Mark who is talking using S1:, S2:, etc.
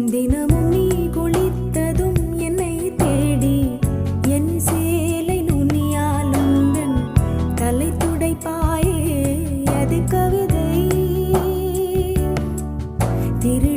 S1: தினமும் நீ குளித்ததும் என்னை தேடி என் சேலை நுனியாலும் தலை துடைப்பாயே அது கவிதை திரு